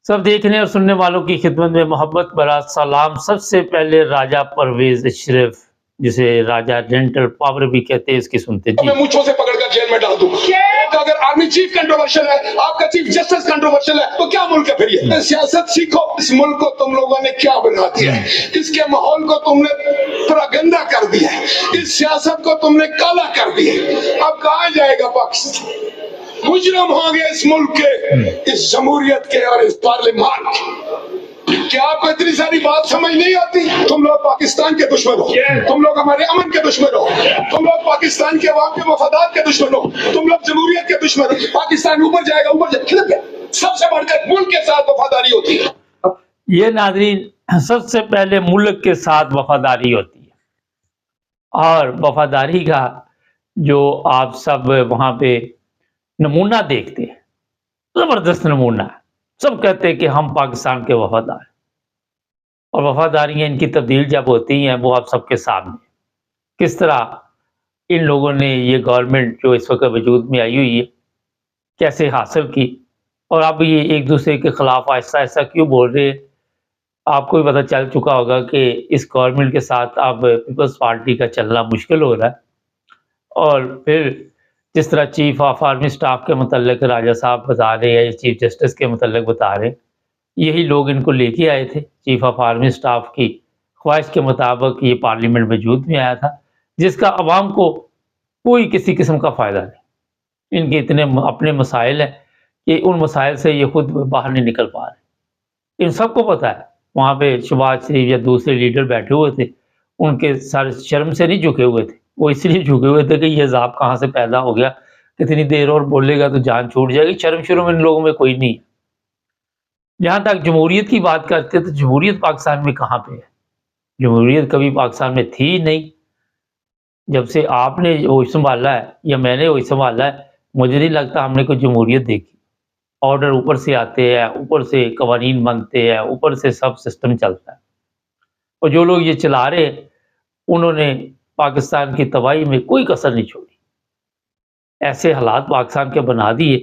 سب دیکھنے اور سننے والوں کی خدمت میں محبت بھرا سلام۔ سب سے پہلے راجہ پرویز اشرف، جسے راجہ رینٹل پاور بھی کہتے ہیں، اس کی سنتے جی۔ میں مونچھوں سے پکڑ کر جیل میں ڈال دوں گا۔ اگر آرمی چیف کنٹروورشل ہے، آپ کا چیف جسٹس کنٹروورشل ہے، تو کیا ملک ہے پھر یہ؟ سیاست سیکھو۔ اس ملک کو تم لوگوں نے کیا بنا دیا ہے؟ اس کے ماحول کو تم نے پراگندا کر دیا ہے، اس سیاست کو تم نے کالا کر دیا ہے۔ اب کہاں جائے گا پاکستان؟ مجرم ہوں گے اس ملک کے، اس جمہوریت کے اور اس پارلیمان کے۔ کیا آپ کو اتنی ساری بات سمجھ نہیں آتی؟ تم لوگ پاکستان کے دشمن ہو، تم لوگ ہمارے امن کے دشمن ہو، تم لوگ پاکستان کے عوام کے مفادات کے دشمن ہو، تم لوگ جمہوریت کے دشمن ہو۔ پاکستان اوپر جائے گا، اوپر جائے گا، سب سے بڑھ کر ملک کے ساتھ وفاداری ہوتی ہے۔ یہ ناظرین، سب سے پہلے ملک کے ساتھ وفاداری ہوتی ہے، اور وفاداری کا جو آپ سب وہاں پہ نمونہ دیکھتے ہیں، زبردست نمونہ ہے۔ سب کہتے ہیں کہ ہم پاکستان کے وفادار ہیں، اور وفاداریاں ان کی تبدیل جب ہوتی ہیں وہ آپ سب کے سامنے کس طرح ان لوگوں نے یہ گورنمنٹ جو اس وقت وجود میں آئی ہوئی ہے کیسے حاصل کی، اور اب یہ ایک دوسرے کے خلاف آہستہ آہستہ کیوں بول رہے ہیں۔ آپ کو بھی پتہ چل چکا ہوگا کہ اس گورنمنٹ کے ساتھ اب پیپلز پارٹی کا چلنا مشکل ہو رہا ہے، اور پھر جس طرح چیف آف آرمی سٹاف کے متعلق راجہ صاحب بتا رہے ہیں، چیف جسٹس کے متعلق بتا رہے ہیں، یہی لوگ ان کو لے کے آئے تھے۔ چیف آف آرمی سٹاف کی خواہش کے مطابق یہ پارلیمنٹ وجود میں آیا تھا، جس کا عوام کو کوئی کسی قسم کا فائدہ نہیں۔ ان کے اتنے اپنے مسائل ہیں کہ ان مسائل سے یہ خود باہر نہیں نکل پا رہے۔ ان سب کو پتہ ہے، وہاں پہ شہباز شریف یا دوسرے لیڈر بیٹھے ہوئے تھے، ان کے سر شرم سے نہیں جھکے ہوئے تھے، وہ اس لیے جھکے ہوئے تھے کہ یہ عذاب کہاں سے پیدا ہو گیا، کتنی دیر اور بولے گا تو جان چھوٹ جائے گی۔ شرم ان لوگوں میں کوئی نہیں ہے۔ جہاں تک جمہوریت کی بات کرتے تو جمہوریت پاکستان میں کہاں پہ ہے؟ جمہوریت کبھی پاکستان میں تھی نہیں۔ جب سے آپ نے وہ سنبھالا ہے یا میں نے وہ سنبھالا ہے، مجھے نہیں لگتا ہم نے کوئی جمہوریت دیکھی۔ آرڈر اوپر سے آتے ہیں، اوپر سے قوانین بنتے ہیں، اوپر سے سب سسٹم چلتا ہے، اور جو لوگ یہ چلا رہے ہیں انہوں نے پاکستان کی تباہی میں کوئی کسر نہیں چھوڑی۔ ایسے حالات پاکستان کے بنا دیے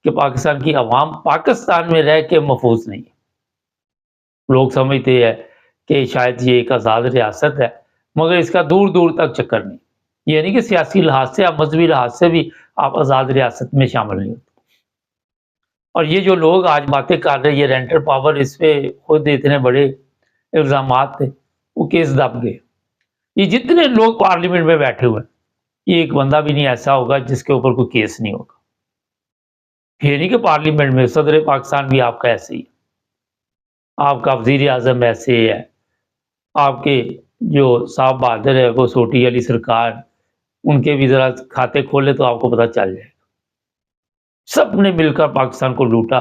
کہ پاکستان کی عوام پاکستان میں رہ کے محفوظ نہیں ہے۔ لوگ سمجھتے ہیں کہ شاید یہ ایک آزاد ریاست ہے، مگر اس کا دور دور تک چکر نہیں۔ یہ نہیں کہ سیاسی لحاظ سے، مذہبی لحاظ سے بھی آپ آزاد ریاست میں شامل نہیں ہوتے۔ اور یہ جو لوگ آج باتیں کر رہے ہیں، یہ رینٹل پاور، اس پہ خود اتنے بڑے الزامات تھے، وہ کیس دب گئے۔ یہ جتنے لوگ پارلیمنٹ میں بیٹھے ہوئے ہیں، یہ ایک بندہ بھی نہیں ایسا ہوگا جس کے اوپر کوئی کیس نہیں ہوگا۔ یہ نہیں کہ پارلیمنٹ میں صدر پاکستان بھی آپ کا ایسے ہی ہے، آپ کا وزیر اعظم ایسے ہے، آپ کے جو صاحب بہادر ہے وہ سوٹی علی سرکار، ان کے بھی ذرا کھاتے کھولے تو آپ کو پتہ چل جائے گا۔ سب نے مل کر پاکستان کو لوٹا،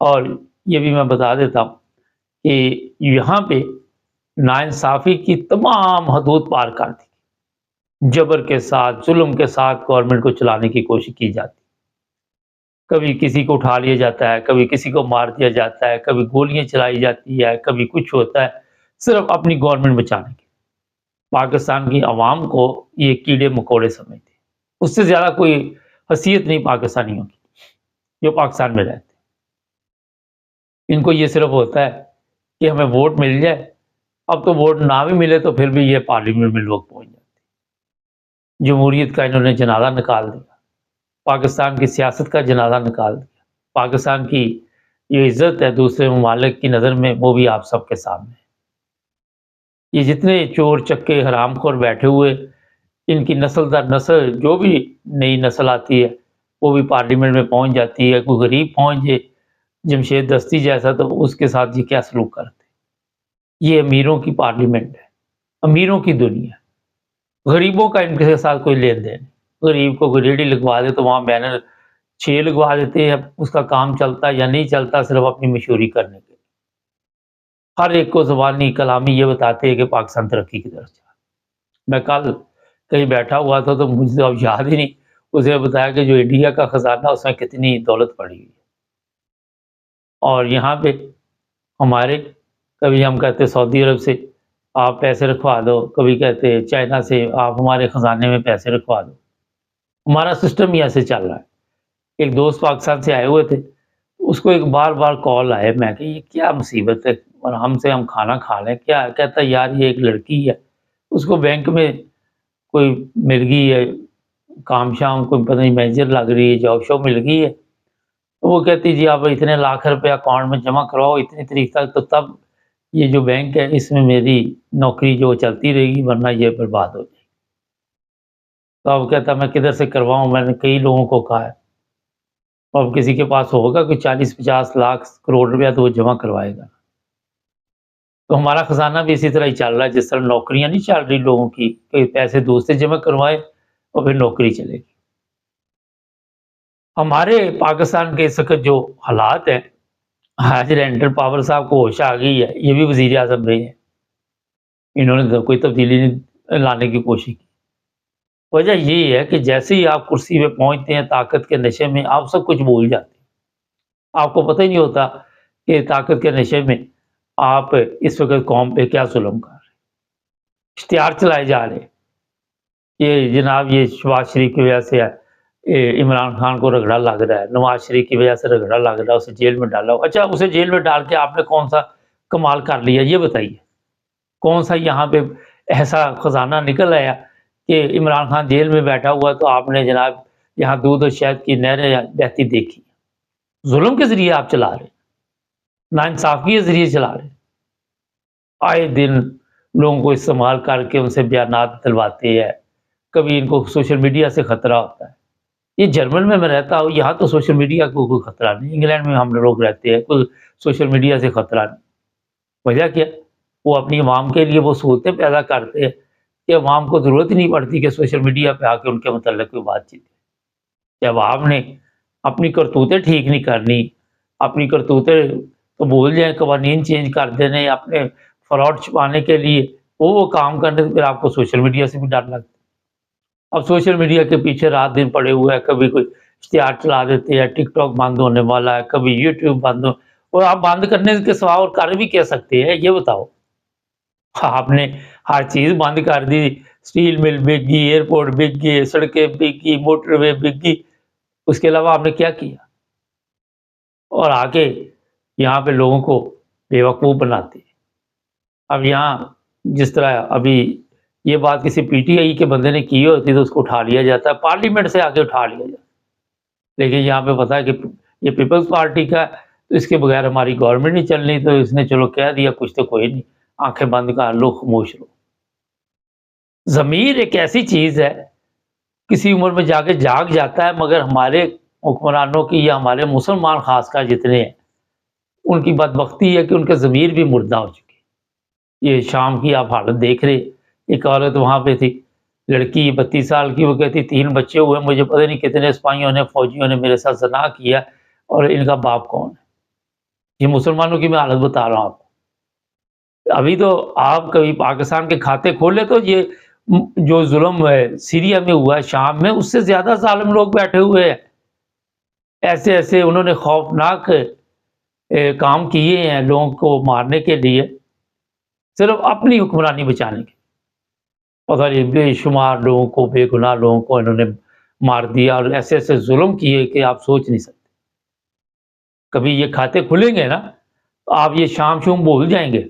اور یہ بھی میں بتا دیتا ہوں کہ یہاں پہ ناانصافی کی تمام حدود پار کر دی، جبر کے ساتھ، ظلم کے ساتھ گورنمنٹ کو چلانے کی کوشش کی جاتی۔ کبھی کسی کو اٹھا لیا جاتا ہے، کبھی کسی کو مار دیا جاتا ہے، کبھی گولیاں چلائی جاتی ہے، کبھی کچھ ہوتا ہے، صرف اپنی گورنمنٹ بچانے کے۔ پاکستان کی عوام کو یہ کیڑے مکوڑے سمجھتے، اس سے زیادہ کوئی حیثیت نہیں پاکستانیوں کی جو پاکستان میں رہتے۔ ان کو یہ صرف ہوتا ہے کہ ہمیں ووٹ مل جائے۔ اب تو ووٹ نہ بھی ملے تو پھر بھی یہ پارلیمنٹ میں لوگ پہنچ جاتے۔ جمہوریت کا انہوں نے جنازہ نکال دیا، پاکستان کی سیاست کا جنازہ نکال دیا۔ پاکستان کی یہ عزت ہے دوسرے ممالک کی نظر میں، وہ بھی آپ سب کے سامنے ہے۔ یہ جتنے چور چکے حرام خور بیٹھے ہوئے، ان کی نسل در نسل جو بھی نئی نسل آتی ہے وہ بھی پارلیمنٹ میں پہنچ جاتی ہے۔ کوئی غریب پہنچ جائے، جمشید دستی جیسا، تو اس کے ساتھ یہ کیا سلوک کرتے۔ یہ امیروں کی پارلیمنٹ ہے، امیروں کی دنیا، غریبوں کا ان کے ساتھ کوئی لین دین نہیں۔ غریب کو ریڈی لگوا دے تو وہاں بینر 6 لگوا دیتے ہیں، اس کا کام چلتا یا نہیں چلتا صرف اپنی مشہوری کرنے کے۔ ہر ایک کو زبانی کلامی یہ بتاتے ہیں کہ پاکستان ترقی کی طرف جا۔ میں کل کہیں بیٹھا ہوا تھا تو مجھے اب یاد ہی نہیں، اسے بتایا کہ جو انڈیا کا خزانہ اس میں کتنی دولت پڑی ہوئی ہے، اور یہاں پہ ہمارے کبھی ہم کہتے سعودی عرب سے آپ پیسے رکھوا دو، کبھی کہتے چائنا سے آپ ہمارے خزانے میں پیسے رکھوا دو۔ ہمارا سسٹم ہی ایسے چل رہا ہے۔ ایک دوست پاکستان سے آئے ہوئے تھے اس کو ایک بار بار کال آئے، میں کہ یہ کیا مصیبت ہے، اور ہم کھانا کھا لیں کیا؟ کہتا یار یہ ایک لڑکی ہے، اس کو بینک میں کوئی مل گئی ہے کام شام، کوئی پتہ نہیں مینیجر لگ رہی ہے، جاب شاپ مل گئی ہے، تو وہ کہتی جی آپ اتنے لاکھ روپے اکاؤنٹ میں جمع کرواؤ اتنی تاریخ تک، تو تب یہ جو بینک ہے اس میں میری نوکری جو چلتی رہے گی، ورنہ یہ برباد ہو جائے گی۔ تو اب کہتا میں کدھر سے کرواؤں، میں نے کئی لوگوں کو کہا ہے، اور کسی کے پاس ہوگا کوئی 40-50 لاکھ کروڑ روپیہ تو وہ جمع کروائے گا۔ تو ہمارا خزانہ بھی اسی طرح ہی چل رہا ہے، جس طرح نوکریاں نہیں چل رہی لوگوں کی کہ پیسے دوسرے جمع کروائے اور پھر نوکری چلے گی۔ ہمارے پاکستان کے اس وقت جو حالات ہیں، آج رینٹل پاور صاحب کو ہوش آ گئی ہے، یہ بھی وزیر اعظم رہے ہیں، انہوں نے تو کوئی تبدیلی نہیں لانے کی کوشش کی۔ وجہ یہی ہے کہ جیسے ہی آپ کرسی پہ پہنچتے ہیں طاقت کے نشے میں، آپ سب کچھ بھول جاتے ہیں، آپ کو پتہ ہی نہیں ہوتا کہ طاقت کے نشے میں آپ اس وقت قوم پہ کیا ظلم کر رہے ہیں، اشتہار چلائے جا رہے ہیں کہ جناب یہ شہباز شریف کی وجہ سے عمران خان کو رگڑا لگ رہا ہے، نواز شریف کی وجہ سے رگڑا لگ رہا ہے، اسے جیل میں ڈالا ہو۔ اچھا اسے جیل میں ڈال کے آپ نے کون سا کمال کر لیا، یہ بتائیے، کون سا یہاں پہ ایسا خزانہ نکل آیا کہ عمران خان جیل میں بیٹھا ہوا تو آپ نے جناب یہاں دودھ اور شہد کی نہریں بہتی دیکھی؟ ظلم کے ذریعے آپ چلا رہے ہیں، ناانصافی کے ذریعے چلا رہے ہیں، آئے دن لوگوں کو استعمال کر کے ان سے بیانات دلواتے ہیں، کبھی ان کو سوشل میڈیا سے خطرہ ہوتا ہے۔ یہ جرمن میں رہتا ہوں، یہاں تو سوشل میڈیا کو کوئی خطرہ نہیں، انگلینڈ میں ہم لوگ رہتے ہیں، کوئی سوشل میڈیا سے خطرہ نہیں۔ وجہ کیا؟ وہ اپنی عوام کے لیے وہ سہولتیں پیدا کرتے ہیں کہ عوام کو ضرورت ہی نہیں پڑتی کہ سوشل میڈیا پہ آ کے ان کے متعلق کوئی بات چیت ہے۔ جب آپ نے اپنی کرتوتیں ٹھیک نہیں کرنی، اپنی کرتوتیں تو بھول جائیں، قوانین چینج کر دینے اپنے فراڈ چھپانے کے لیے، وہ کام کرنے سے پھر آپ کو سوشل میڈیا سے بھی ڈر لگتا ہے۔ اب سوشل میڈیا کے پیچھے رات دن پڑے ہوئے ہیں، کبھی کوئی اشتہار چلا دیتے ہیں، ٹک ٹاک بند ہونے والا ہے، کبھی یوٹیوب بند ہو، اور آپ بند کرنے کے سوا اور کر بھی کیا سکتے ہیں یہ بتاؤ؟ آپ نے ہر چیز بند کر دی، اسٹیل مل بک گئی، ایئرپورٹ بک گئی، سڑکیں بک گئی، موٹر وے بک گئی، اس کے علاوہ آپ نے کیا کیا؟ اور آ کے یہاں پہ لوگوں کو بے وقوف بناتے ہیں۔ اب یہاں جس طرح ابھی یہ بات کسی پی ٹی آئی کے بندے نے کی ہوتی تو اس کو اٹھا لیا جاتا ہے، پارلیمنٹ سے آ کے اٹھا لیا جاتا ہے، لیکن یہاں پہ پتا ہے کہ یہ پیپلز پارٹی کا ہے، تو اس کے بغیر ہماری گورنمنٹ نہیں چلنی، تو اس نے چلو کہہ دیا کچھ تو کوئی نہیں، آنکھیں بند کر لو، خاموش رہو۔ ضمیر ایک ایسی چیز ہے، کسی عمر میں جا کے جاگ جاتا ہے، مگر ہمارے حکمرانوں کی یا ہمارے مسلمان خاص کر جتنے ہیں، ان کی بدبختی ہے کہ ان کے ضمیر بھی مردہ ہو چکے۔ یہ شام کی آپ حالت دیکھ رہے، ایک عورت وہاں پہ تھی، لڑکی 32 سال کی، وہ کہتی 3 بچے ہوئے، مجھے پتہ نہیں کتنے سپاہیوں نے فوجیوں نے میرے ساتھ زنا کیا، اور ان کا باپ کون ہے؟ یہ مسلمانوں کی میں حالت بتا رہا ہوں آپ کو۔ ابھی تو آپ کبھی پاکستان کے کھاتے کھولے تو یہ جو ظلم ہے سیریا میں ہوا ہے، شام میں، اس سے زیادہ ظالم لوگ بیٹھے ہوئے ہیں، ایسے ایسے انہوں نے خوفناک کام کیے ہیں لوگوں کو مارنے کے لیے، صرف اپنی حکمرانی بچانے کے۔ پتہ نہیں بے شمار لوگوں کو، بے گناہ لوگوں کو انہوں نے مار دیا، اور ایسے ایسے ظلم کیے کہ آپ سوچ نہیں سکتے۔ کبھی یہ کھاتے کھلیں گے نا تو آپ یہ شام شوم بھول جائیں گے،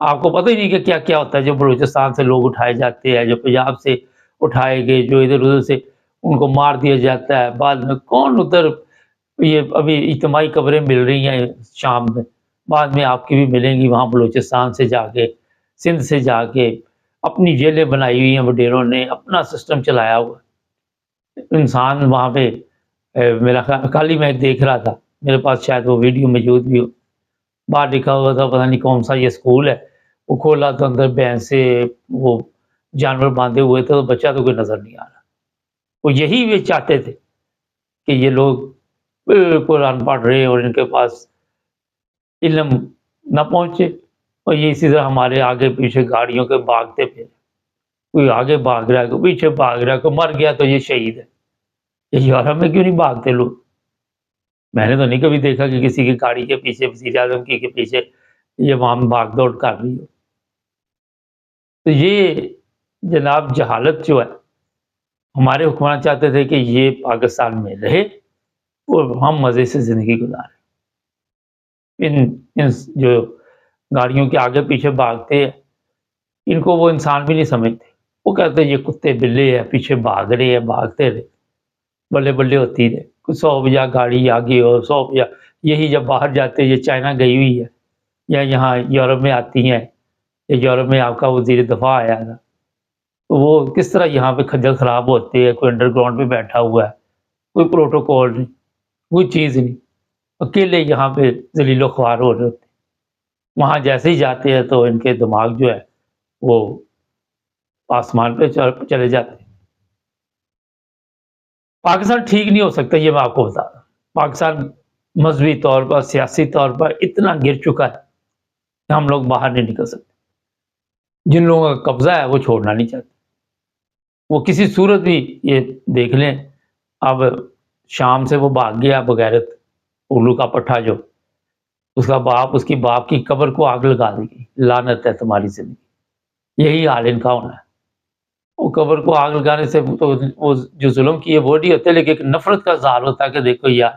آپ کو پتہ ہی نہیں کہ کیا کیا ہوتا ہے۔ جو بلوچستان سے لوگ اٹھائے جاتے ہیں، جو پنجاب سے اٹھائے گئے، جو ادھر ادھر سے ان کو مار دیا جاتا ہے، بعد میں کون ادھر، یہ ابھی اجتماعی قبریں مل رہی ہیں شام میں، بعد میں آپ کی بھی ملیں گی وہاں بلوچستان سے جا کے، سندھ سے جا کے، اپنی جیلیں بنائی ہوئی ہیں وڈیروں نے، اپنا سسٹم چلایا ہوا انسان وہاں پہ۔ میرا خیال کل ہی میں دیکھ رہا تھا، میرے پاس شاید وہ ویڈیو موجود بھی ہو، باہر لکھا ہوا تھا پتہ نہیں کون سا یہ اسکول ہے، وہ کھولا تو اندر بھینس سے وہ جانور باندھے ہوئے تھے، تو بچہ تو کوئی نظر نہیں آ رہا۔ وہ یہی وہ چاہتے تھے کہ یہ لوگ بالکل ان پڑھ رہے اور ان کے پاس علم نہ پہنچے، اور یہ اسی طرح ہمارے آگے پیچھے گاڑیوں کے بھاگتے پھر، کوئی آگے بھاگ رہا ہے، کوئی پیچھے بھاگ رہا ہے، کوئی مر گیا تو یہ شہید ہے۔ یہ یورپ میں کیوں نہیں بھاگتے لوگ؟ میں نے تو نہیں کبھی دیکھا کہ کسی کی گاڑی کے پیچھے، وزیر اعظم کی کے پیچھے یہ وہاں بھاگ دوڑ کر رہی ہو۔ تو یہ جناب جہالت جو ہے، ہمارے حکمران چاہتے تھے کہ یہ پاکستان میں رہے، اور ہم مزے سے زندگی گزاریں۔ ان جو گاڑیوں کے آگے پیچھے بھاگتے ہیں، ان کو وہ انسان بھی نہیں سمجھتے، وہ کہتے ہیں یہ کتے بلے ہیں، پیچھے بھاگ رہے ہیں، بھاگتے رہے، بلے بلے ہوتی رہے، 100 بجا گاڑی آگے اور 100 بجا۔ یہی جب باہر جاتے ہیں، یہ چائنا گئی ہوئی ہے یا یہاں یورپ میں آتی ہیں، یورپ میں آپ کا وزیر دفاع آیا تھا، تو وہ کس طرح یہاں پہ کھجل خراب ہوتے ہیں، کوئی انڈر گراؤنڈ پہ بیٹھا ہوا ہے، کوئی پروٹوکول نہیں، کوئی چیز نہیں، اکیلے یہاں پہ ذلیل و خوار ہو رہے ہوتے ہیں۔ وہاں جیسے ہی جاتے ہیں تو ان کے دماغ جو ہے وہ آسمان پہ چلے جاتے ہیں۔ پاکستان ٹھیک نہیں ہو سکتا، یہ میں آپ کو بتا رہا ہوں۔ پاکستان مذہبی طور پر، سیاسی طور پر اتنا گر چکا ہے کہ ہم لوگ باہر نہیں نکل سکتے۔ جن لوگوں کا قبضہ ہے وہ چھوڑنا نہیں چاہتے، وہ کسی صورت بھی، یہ دیکھ لیں اب شام سے وہ بھاگ گیا بغیرت، اولو کا پٹھا جو، اس کا باپ، اس کی باپ کی قبر کو آگ لگا دے گی، لعنت ہے تمہاری زندگی، یہی حال ان کا ہونا ہے۔ وہ قبر کو آگ لگانے سے تو وہ جو ظلم کیے وہ نہیں ہوتے، لیکن ایک نفرت کا اظہار ہوتا ہے کہ دیکھو یار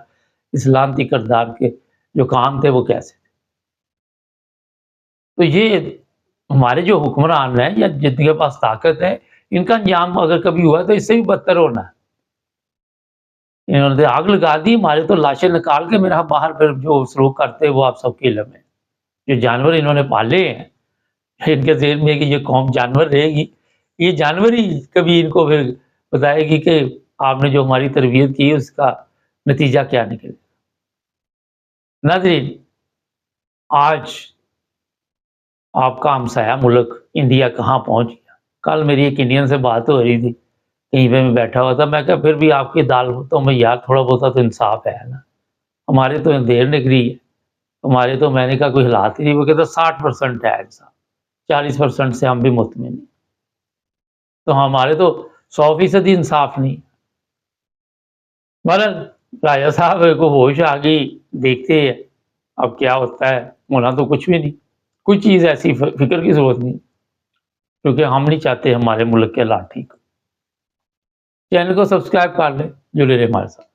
اس لعنتی کردار کے جو کام تھے وہ کیسے تھے۔ تو یہ ہمارے جو حکمران ہیں یا جن کے پاس طاقت ہے، ان کا انجام اگر کبھی ہوا تو اس سے بھی بدتر ہونا ہے۔ انہوں نے آگ لگا دی، ہمارے تو لاشیں نکال کے میرا باہر پھر جو سلوک کرتے وہ آپ سب کے علم ہے۔ جو جانور انہوں نے پالے ہیں، ان کے ذہن میں کہ یہ قوم جانور رہے گی، یہ جانور ہی کبھی ان کو پھر بتائے گی کہ آپ نے جو ہماری تربیت کی اس کا نتیجہ کیا نکلے۔ ناظرین، آج آپ کا ہمسایہ ملک انڈیا کہاں پہنچ گیا۔ کل میری ایک انڈین سے بات ہو رہی تھی، کہیں پہ میں بیٹھا ہوا تھا، میں کہا پھر بھی آپ کی عدالتوں میں یار تھوڑا بہت تو انصاف ہے نا، ہمارے تو دیر نکلی ہے، ہمارے تو، میں نے کہا کوئی حالات ہی نہیں، وہ کہتا 60% ہے انصاف، 40% سے ہم بھی مطمئن نہیں، تو ہمارے تو 100% ہی انصاف نہیں۔ مگر راجہ صاحب کو ہوش آ گئی، دیکھتے ہیں اب کیا ہوتا ہے، ہونا تو کچھ بھی نہیں، کوئی چیز ایسی فکر کی ضرورت نہیں، کیونکہ ہم نہیں چاہتے ہمارے ملک کے حالات ٹھیک۔ چینل کو سبسکرائب کر لیں، جڑے رہے ہمارے ساتھ۔